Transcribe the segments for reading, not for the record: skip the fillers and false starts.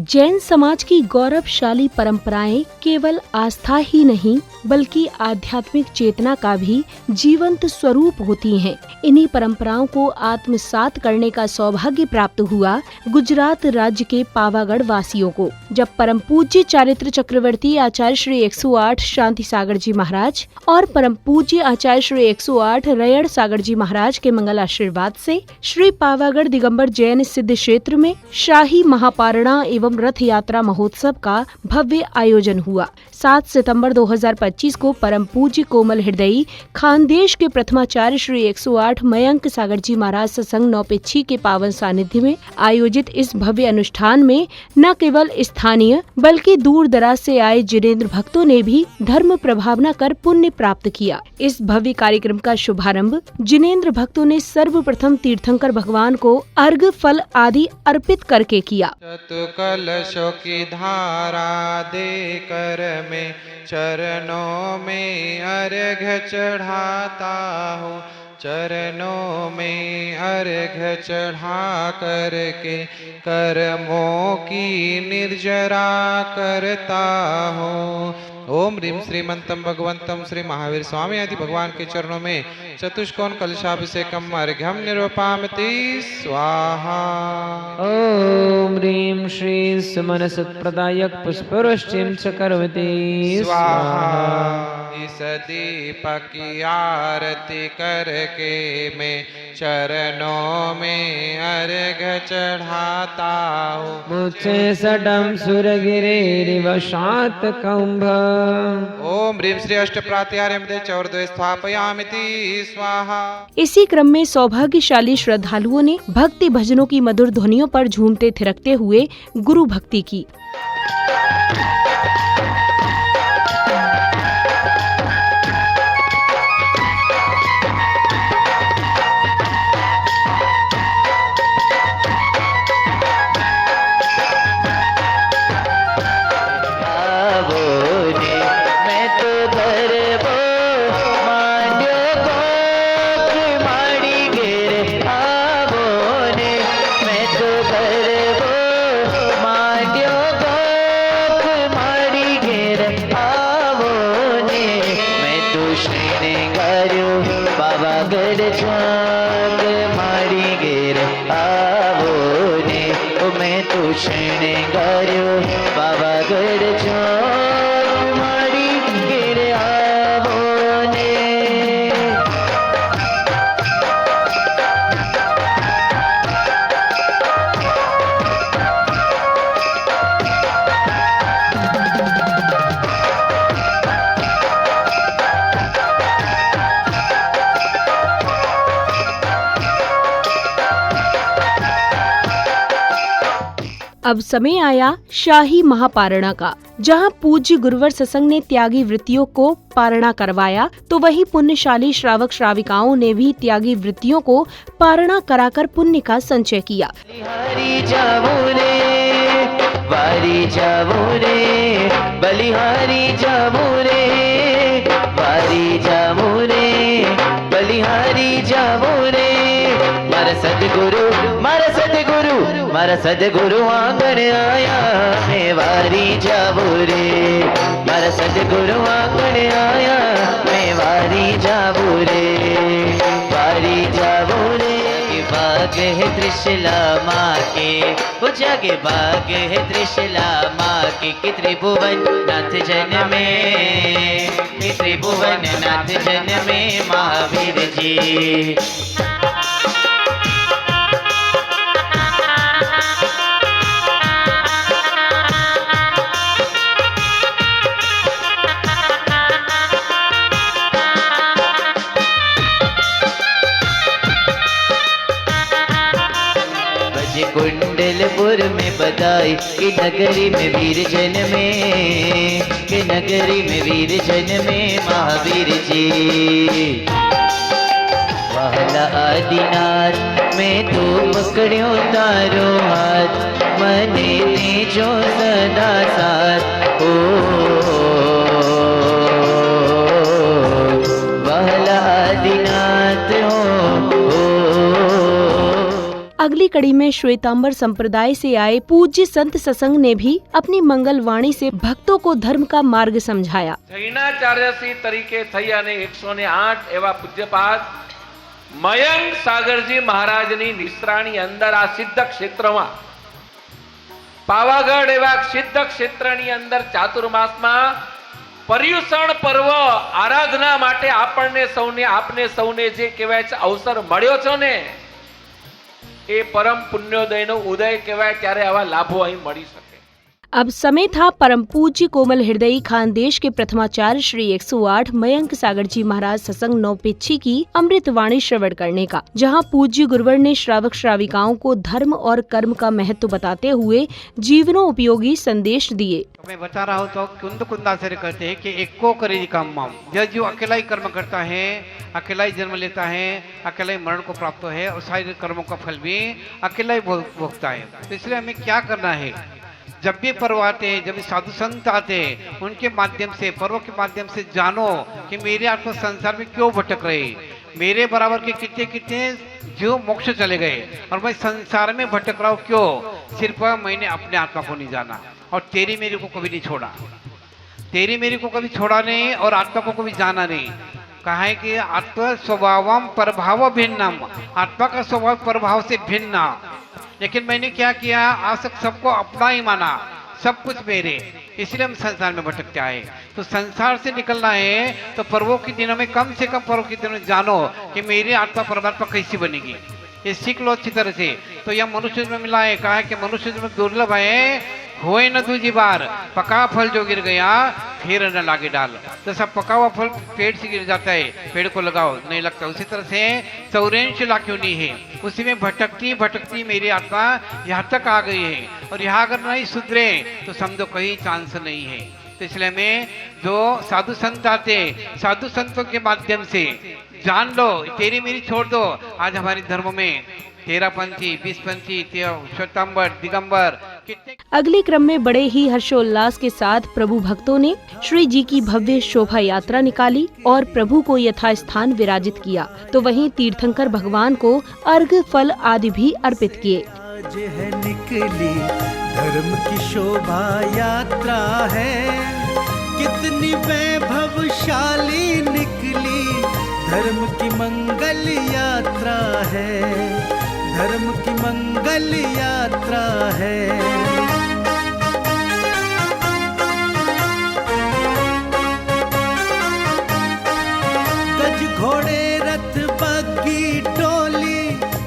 जैन समाज की गौरवशाली परंपराएं केवल आस्था ही नहीं बल्कि आध्यात्मिक चेतना का भी जीवंत स्वरूप होती हैं। इन्हीं परंपराओं को आत्मसात करने का सौभाग्य प्राप्त हुआ गुजरात राज्य के पावागढ़ वासियों को, जब परम पूज्य चारित्र चक्रवर्ती आचार्य श्री 108 शांति सागर जी महाराज और परम पूज्य आचार्य श्री 108 रयड़ सागर जी महाराज के मंगल आशीर्वाद से श्री पावागढ़ दिगंबर जैन सिद्ध क्षेत्र में शाही महापारणा एवं रथ यात्रा महोत्सव का भव्य आयोजन हुआ। 7 सितंबर 2025 को परम पूज्य कोमल हृदयी खानदेश के प्रथमाचार्य श्री 108 मयंक सागर जी महाराज सत्संग नौपेछी के पावन सानिध्य में आयोजित इस भव्य अनुष्ठान में न केवल स्थानीय बल्कि दूर दराज से आए जिनेंद्र भक्तों ने भी धर्म प्रभावना कर पुण्य प्राप्त किया। इस भव्य कार्यक्रम का शुभारंभ जिनेंद्र भक्तों ने सर्वप्रथम तीर्थंकर भगवान को अर्घ फल आदि अर्पित करके किया। कलशों की धारा देकर मैं चरणों में अर्घ्य चढ़ाता हूँ, चरणों में अर्घ्य चढ़ा करके कर्मों की निर्जरा करता हूँ। ओम ह्रीं श्रीमंतम भगवंतम श्री महावीर स्वामी आदि भगवान के चरणों में चतुष्कोण कलशाभिषेकम अर्घ्यम निरूपामति स्वाहा। ओम ह्रीं श्री सुमन सुप्रदायक पुष्पवृष्टिं च करोति स्वाहा। इस दीपक की आरती करके मैं चरणों में अर्घ्य चढ़ाता हूँ, मुझे सडम सुरगिरिव शात कुंभ। ओम ह्रीं श्री अष्टप्रात्यार्यमते चौर्द्वय स्थापयामिति स्वाहा। इसी क्रम में सौभाग्यशाली श्रद्धालुओं ने भक्ति भजनों की मधुर ध्वनियों पर झूमते थिरकते हुए गुरु भक्ति की। अब समय आया शाही महापारणा का, जहां पूज्य गुरुवर सत्संग ने त्यागी वृत्तियों को पारणा करवाया तो वहीं पुण्यशाली श्रावक श्राविकाओं ने भी त्यागी वृत्तियों को पारणा कराकर पुण्य का संचय किया। बलिहारी जावो रे, वारी जावो रे, बलिहारी जावो रे, वारी जावो रे, बलिहारी जावो रे। मारा सदगुरु, मारा सदगुरु, मारा सदगुरु आंगन आया, मैं वारी जावो रे। मारा सदगुरु आंगन आया, मैं वारी जावो रे, वारी जावो रे। बाग है त्रिशला माँ के, वो जागे बाग है त्रिशला माँ के त्रिभुवन नाथ जन में, त्रिभुवन नाथ जन में महावीर जी। कुंडलपुर में बधाई कि नगरी में वीर जन में, कि नगरी में वीर जन में महावीर जी। वाला आदिनाथ मैं तो पकड़ो तारो हाथ, मने ने जो सदा साथ। ओ वाला आदिनाथ हो। अगली कड़ी में श्वेतांबर संप्रदाय से आए पूज्य संत सत्संग ने भी अपनी मंगल वाणी से भक्तों को धर्म का मार्ग समझाया। જૈનાચાર્યશ્રી તરીકે થઈ અને 108 એવા પૂજ્યપાદ મયંક સાગરજી મહારાજની નિશ્રાની અંદર આ સિદ્ધ ક્ષેત્રમાં પાવાગઢ એવા સિદ્ધ ક્ષેત્રની અંદર ચાતુર્માસમાં પર્યુષણ પર્વ આરાધના માટે આપણને સૌને આપને સૌને જે કહેવાય છે અવસર મળ્યો છે ને એ પરમ પુણ્યોદયનો ઉદય કહેવાય, ત્યારે આવા લાભો અહીં મળી શકે। अब समय था परम पूज्य कोमल हृदयी खानदेश के प्रथमाचार्य श्री 108 मयंक सागर जी महाराज सत्संग नौपिच्छी की अमृत वाणी श्रवण करने का, जहां पूज्य गुरुवर ने श्रावक श्राविकाओं को धर्म और कर्म का महत्व बताते हुए जीवनों उपयोगी संदेश दिए। मैं बता रहा हूँ तो कुंद कुंदासर कहते हैं कि एक को करे काम जो अकेला ही कर्म करता है, अकेला ही जन्म लेता है, अकेला ही मरण को प्राप्त है और सारे कर्मों का फल भी अकेला ही भोगता है। तो इसलिए हमें क्या करना है, जब भी पर्व आते हैं, जब भी साधु संत आते हैं, उनके माध्यम से पर्व के माध्यम से जानो कि मेरे आत्मा संसार में क्यों भटक रहे, मेरे बराबर के कितने कितने जो मोक्ष चले गए और मैं संसार में भटक रहा हूँ क्यों, सिर्फ मैंने अपने आत्मा को नहीं जाना और तेरी मेरी को कभी नहीं छोड़ा, तेरी मेरी को कभी छोड़ा नहीं और आत्मा को कभी जाना नहीं। कहा है कि आत्मा स्वभावम प्रभाव भिन्नम, आत्मा का स्वभाव प्रभाव से भिन्न। लेकिन मैंने क्या किया, आज तक सबको अपना ही माना, सब कुछ मेरे, इसलिए हम संसार में भटकते आए। तो संसार से निकलना है तो पर्वों के दिनों में कम से कम पर्वों के दिनों में जानो कि मेरी आत्मा परमात्मा कैसी बनेगी, ये सीख लो अच्छी तरह से। तो यह मनुष्य में मिला है, कहा है कि मनुष्य में दुर्लभ है, होए न दूजी बार, पका फल जो गिर गया फिर न लागे डाल। जैसा पका हुआ फल पेड़ से गिर जाता है, पेड़ को लगाओ नहीं लगता, उसी तरह से 84 लाख योनि है, उसी में भटकती भटकती मेरी आत्मा यहाँ तक आ गई है और यहाँ अगर नहीं सुधरे तो समझो कहीं चांस नहीं है। तो इसलिए में जो साधु संत आते, साधु संतों के माध्यम से जान लो, तेरी मेरी छोड़ दो। आज हमारे धर्म में 13पंथी, 20पंथी, श्वेतांबर, दिगंबर कितने। अगले क्रम में बड़े ही हर्षोल्लास के साथ प्रभु भक्तों ने श्री जी की भव्य शोभा यात्रा निकाली और प्रभु को यथास्थान विराजित किया, तो वहीं तीर्थंकर भगवान को अर्घ फल आदि भी अर्पित किए। आज है निकली धर्म की शोभा यात्रा है, कितनी वैभवशाली निकली धर्म की मंगल यात्रा है, धर्म की मंगल यात्रा है। गज घोड़े रथ बग्गी टोली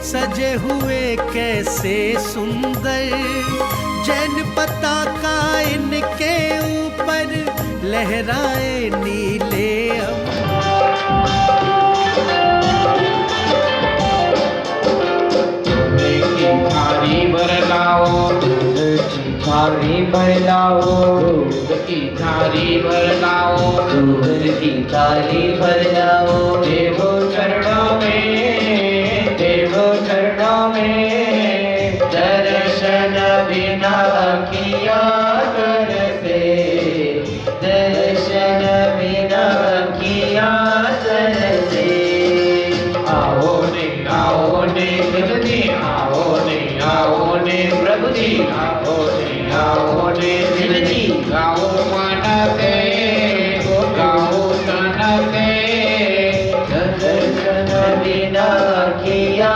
सजे हुए कैसे सुंदर, जैन पताका इनके ऊपर लहराए नीले थाली भर लाओ, थाली भर लाओ, दूध की थाली भर लाओ, दूध की थाली भर लाओ। देवो चरणों में, देवो चरणों में, दर्शन बिना किया तरसे, दर्शन बिना किया तरसे। आओ ने प्रभु जी, आओ ने प्रभु जी, आओ ने शिव जी, गाओ मनते, गाओ तनते, दर्शन बिना किया।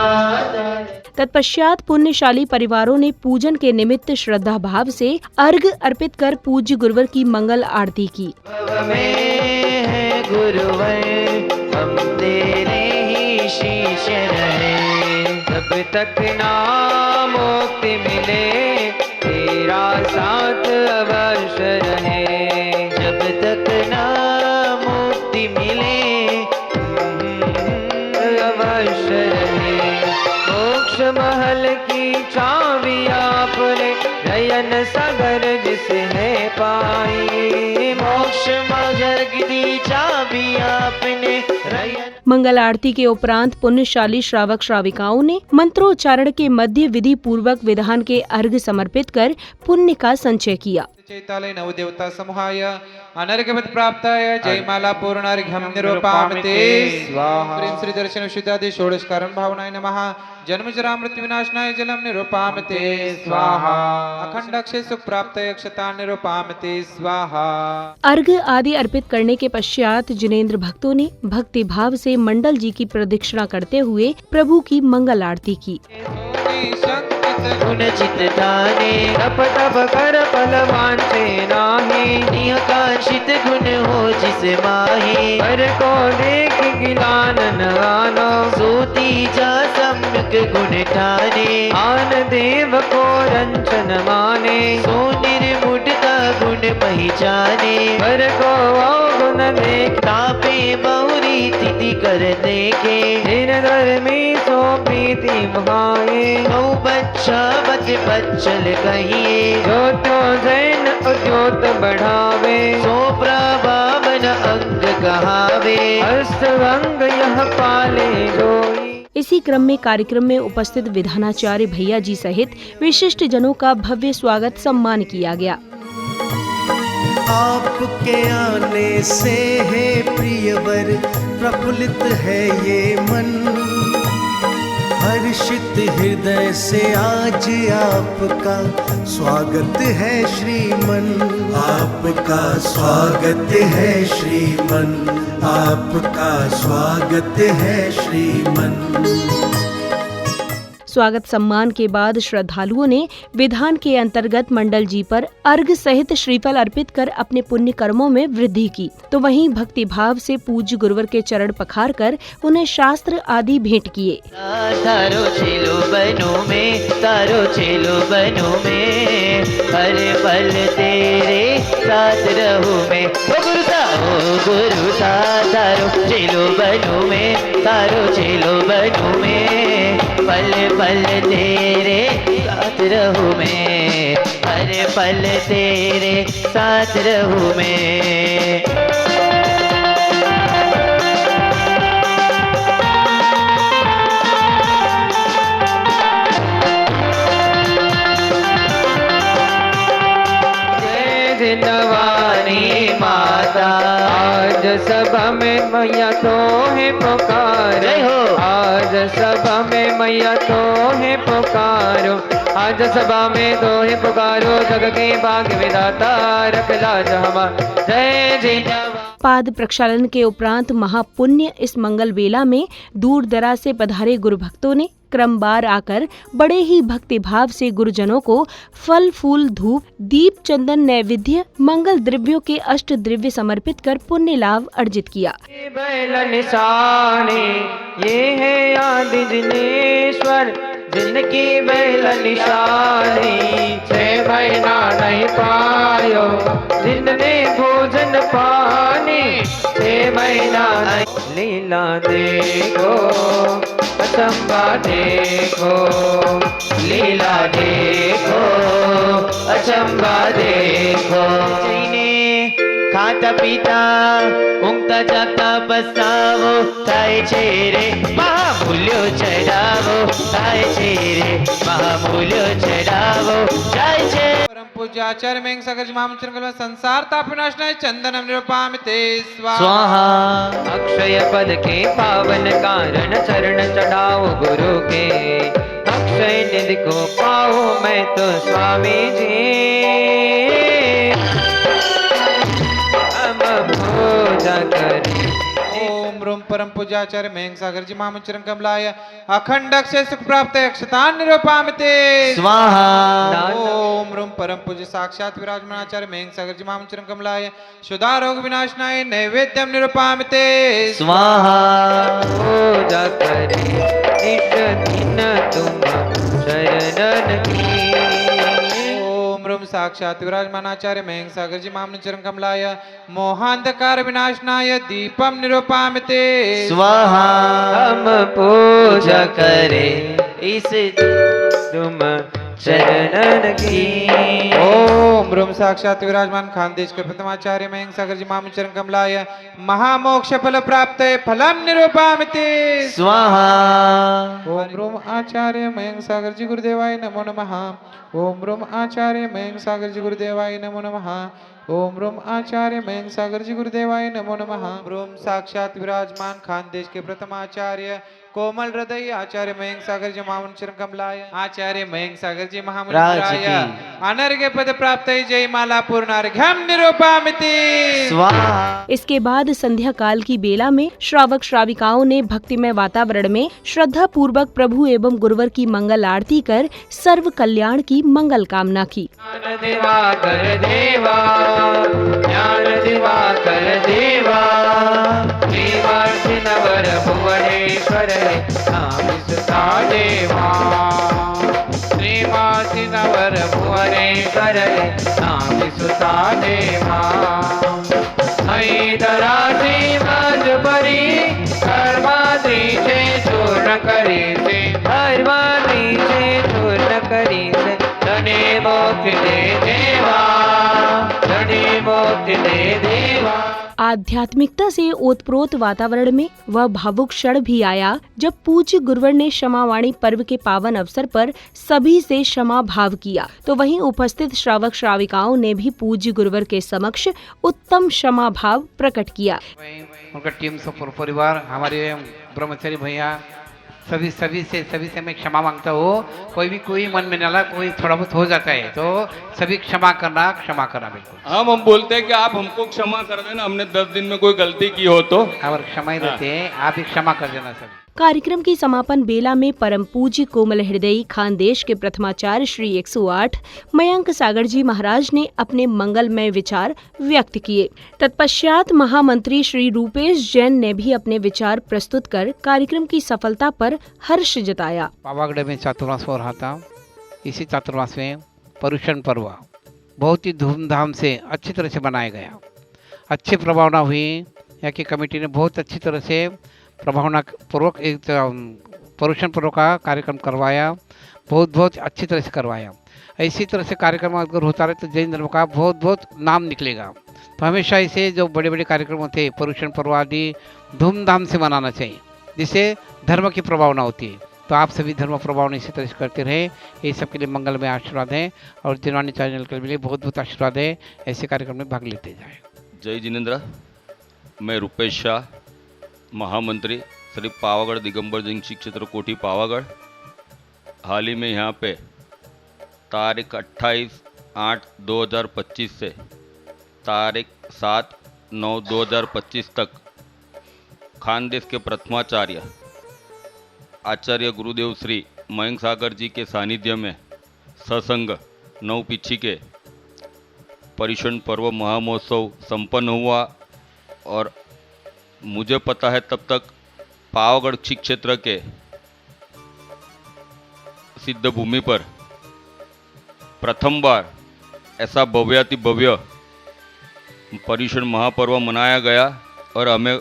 तत्पश्चात पुण्यशाली परिवारों ने पूजन के निमित्त श्रद्धा भाव से अर्घ अर्पित कर पूज्य गुरुवर की मंगल आरती की। में है गुरुवर हम तेरे ही शिष्य रहे, जब तक ना मुक्ति मिले तेरा साथ अवश्य रहे, जब तक ना मुक्ति मिले अवश्य रहे। मोक्ष महल की चाबी आपने नयन सागर जिसने पाई, मोक्ष मगर की चाबी आपने रयन। मंगल आरती के उपरांत पुण्यशाली श्रावक श्राविकाओं ने मंत्रोच्चारण के मध्य विधि पूर्वक विधान के अर्घ समर्पित कर पुण्य का संचय किया। चैतालय नवदेवता समूहाय अनर्घ्यवत् प्राप्ताय जयमाला पूर्णार्घ्यं निरूपामते स्वाहा। प्रेम श्री दर्शन शुद्धादि षोडश कारण भावनाय नमः। जन्म जरा मृत्यु विनाशनाय जलम निरूपामते स्वाहा। अखंड अक्षय सुख प्राप्ताय अक्षतान् निरूपामते स्वाहा। अर्घ्य आदि अर्पित करने के पश्चात जिनेंद्र भक्तों ने भक्ति भाव से मंडल जी की प्रदक्षिणा करते हुए प्रभु की मंगल आरती की। गुण चित जाने तप तप कर फल वांछे नाहि निह कांक्षित गुण हो जिस माहे पर को देख गिलानन आनो सोती जा सम्यक गुण ठाने आन देव को रंचन माने सो निर्मुटता गुण पहचाने पर को गुण देख तापे बहुरी तिथि कर देखे दिन धर्मी सो प्रीति भाए हौ बच्चा बच बच्चल कहिए जो तो जैन उद्योत बढ़ावे सो प्रभावन अंग कहावे अष्टभंग यह पाले जोई। इसी क्रम में कार्यक्रम में उपस्थित विधानाचार्य भैया जी सहित विशिष्ट जनों का भव्य स्वागत सम्मान किया गया। आपके आने से है प्रियवर प्रफुल्लित है ये मन, हर्षित हृदय से आज आपका स्वागत है श्रीमन। आपका स्वागत है श्रीमन, आपका स्वागत है श्रीमन। स्वागत सम्मान के बाद श्रद्धालुओं ने विधान के अंतर्गत मंडल जी पर अर्घ्य सहित श्रीफल अर्पित कर अपने पुण्य कर्मों में वृद्धि की, तो वहीं भक्ति भाव से पूज्य गुरुवर के चरण पखार कर उन्हें शास्त्र आदि भेंट किए। तारो चेलो बनो में, तारो चेलो बनो में, हर पल तेरे साथ रहूं मैं। ओ गुरु सा तारो चेलो बनो में, तारो चेलो बनो में, पल पल तेरे साथ रहूं मैं, हर पल तेरे साथ रहूं मैं। जिनवानी माता आज सभा में मैया तो है पुकार हो, आज सभा में मैया तो है पुकारो, आज सभा में तो है पुकारो, जग के भाग्य विधाता रख लाज हमार। जय जिनवानी। पाद प्रक्षालन के उपरांत महापुण्य इस मंगल वेला में दूर दराज से पधारे गुरु भक्तों ने क्रमवार आकर बड़े ही भक्ति भाव से गुरुजनों को फल फूल धूप दीप चंदन नैवेद्य मंगल द्रव्यों के अष्ट द्रव्य समर्पित कर पुण्य लाभ अर्जित किया। बैल निशानी ये है आदि जिनेश्वर, जिनकी बैल निशानी 6 महीना नहीं पायो, जिनने भोजन पानी 6 महीना नहीं। लीला देखो अचंबा देखो, लीला देखो अचंबा देखो। खाता पीता ઊંઘતા જાગતા બસાવો થાય છે રે મહામૂલ્યો ચડાવો થાય છે રે મહામૂલ્યો ચડાવો જાય છે। परम पूज्य आचार्य मेघ सागर जी महामंत्र संसार तापनाशनाय चंदनम निरूपामते स्वाहा। अक्षय पद के पावन कारण चरण चढ़ाओ गुरु के, अक्षय निधि को पाओ मैं तो स्वामी जी। पूजा करें ओम रूम परम पूज्य आचार्य मेघ सागर जी महामंत्र कमलाय अखंड अक्षय सुख प्राप्त अक्षतान् निरूपामते स्वाहा। ओम रूम परम पूज्य साक्षात विराजमान आचार्य मेघ सागर जी महामंत्र कमलाय शुदा रोग विनाशनाय नैवेद्यम निरूपामते स्वाहा। पूजा करें इस दिन तुम शरणन की। ओम रूम साक्षात विराजमान आचार्य मेघ सागर जी महामंत्र कमलाय मोहांधकार विनाशनाय दीपम निरूपामते स्वाहा। हम पूजा करें इस तुम चरणन की। ओम ब्रह्म साक्षात विराजमान खानदेश के प्रथमाचार्य मयंक सागर जी महामुनि चरण कमलाय महामोक्ष फल प्राप्त फलम निरूपामिति स्वाहा। ओम ब्रह्म आचार्य मयंक सागर जी गुरुदेवाय नमो नमः। ओम ब्रह्म आचार्य मयंक सागर जी गुरुदेवाय नमो नमः। ओम ब्रह्म आचार्य मयंक सागर जी गुरुदेवाय नमो नमः। ब्रह्म साक्षात विराजमान खानदेश के प्रथमाचार्य कोमल हृदय आचार्य मयंक सागर जी महामुनि चरण कमलाय आचार्य मयंक सागर जी महामुनि राज राय की। अनर्घ्य पद प्राप्त जय माला पूर्णार्घ्यम निरूपामिति स्वाहा। इसके बाद संध्या काल की बेला में श्रावक श्राविकाओं ने भक्तिमय वातावरण में श्रद्धा पूर्वक प्रभु एवं गुरुवर की मंगल आरती कर सर्व कल्याण की मंगल कामना की। ज्ञान दिवाकर देवा, ज्ञान दिवाकर देवा, श्रीमर्षि नवर भुवनेश्वर नाम सुता देवा, श्रीमर्षि नवर भुवनेश्वर नाम सुता देवा। हैदराजी मजबरी धर्माद्रीचे चूर्ण करीचे, धर्माद्रीचे चूर्ण करीचे, धने मोक्ष दे देवा, धने मोक्ष दे देवा। आध्यात्मिकता से ओतप्रोत वातावरण में वह भावुक क्षण भी आया जब पूज्य गुरुवर ने क्षमावाणी पर्व के पावन अवसर पर सभी से क्षमा भाव किया, तो वहीं उपस्थित श्रावक श्राविकाओं ने भी पूज्य गुरुवर के समक्ष उत्तम क्षमा भाव प्रकट किया। उनका टीम सब परिवार हमारे ब्रह्मचारी भैया सभी से मैं क्षमा मांगता हूँ। कोई मन में नाला कोई थोड़ा बहुत हो जाता है तो सभी क्षमा करना बिल्कुल। हम बोलते हैं कि आप हमको क्षमा कर देना, हमने 10 दिन में कोई गलती की हो तो। और क्षमा ही रहते हैं, आप भी क्षमा कर देना सभी। कार्यक्रम की समापन बेला में परम पूज्य कोमल हृदयी खानदेश के प्रथमाचार्य श्री 108 मयंक सागर जी महाराज ने अपने मंगलमय विचार व्यक्त किए। तत्पश्चात महामंत्री श्री रूपेश जैन ने भी अपने विचार प्रस्तुत कर कार्यक्रम की सफलता पर हर्ष जताया। पावागढ़ में चातुर्मास हो रहा था। इसी चातुर्मास में पर्युषण पर्व बहुत ही धूमधाम से अच्छी तरह से मनाया गया। अच्छी प्रभावना हुई। यहाँ की कमेटी ने बहुत अच्छी तरह से प्रभावना पूर्वक एक पर्युषण पर्व का कार्यक्रम करवाया। बहुत अच्छी तरह से करवाया। इसी तरह से कार्यक्रम अगर होता रहे तो जैन धर्म का बहुत नाम निकलेगा। तो हमेशा इसे जो बड़े बड़े कार्यक्रम होते हैं पर्युषण पर्व आदि धूमधाम से मनाना चाहिए, जिससे धर्म की प्रभावना होती है। तो आप सभी धर्म प्रभावना इसी तरह से करते रहे। ये सबके लिए मंगलमय आशीर्वाद है और जिनवाणी चैनल के लिए बहुत आशीर्वाद है। ऐसे कार्यक्रम में भाग लेते जाए। जय जिनेन्द्र। मैं रूपेश शाह, महामंत्री श्री पावागढ़ दिगंबर जैन शिव क्षेत्र कोठी पावागढ़। हाल ही में यहाँ पे तारीख 28/8/2025 से तारीख 7/9/2025 तक खानदेश के प्रथमाचार्य आचार्य गुरुदेव श्री मयंक सागर जी के सानिध्य में सत्संग नवपीछी के पर्युषण पर्व महामहोत्सव संपन्न हुआ। और मुझे पता है तब तक पावागढ़ शिव क्षेत्र के सिद्ध भूमि पर प्रथम बार ऐसा भव्याति भव्य पर्युषण महापर्व मनाया गया। और हम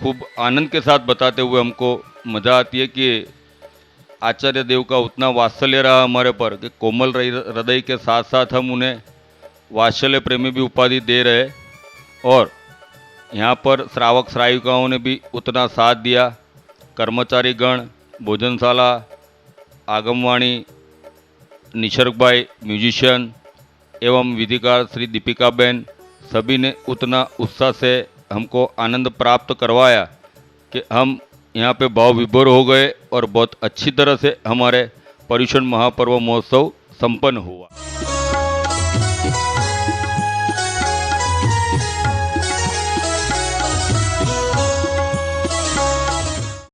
खूब आनंद के साथ बताते हुए हमको मज़ा आती है कि आचार्य देव का उतना वात्सल्य रहा हमारे पर कि कोमल हृदय के साथ साथ हम उन्हें वात्सल्य प्रेमी भी उपाधि दे रहे। और यहाँ पर श्रावक श्राविकाओं ने भी उतना साथ दिया। कर्मचारी गण, भोजनशाला, आगमवाणी, निसर्ग भाई म्यूजिशियन एवं विधिकार श्री दीपिका बहन सभी ने उतना उत्साह से हमको आनंद प्राप्त करवाया कि हम यहाँ पे भाव विभोर हो गए और बहुत अच्छी तरह से हमारे पर्युषण महापर्व महोत्सव संपन्न हुआ।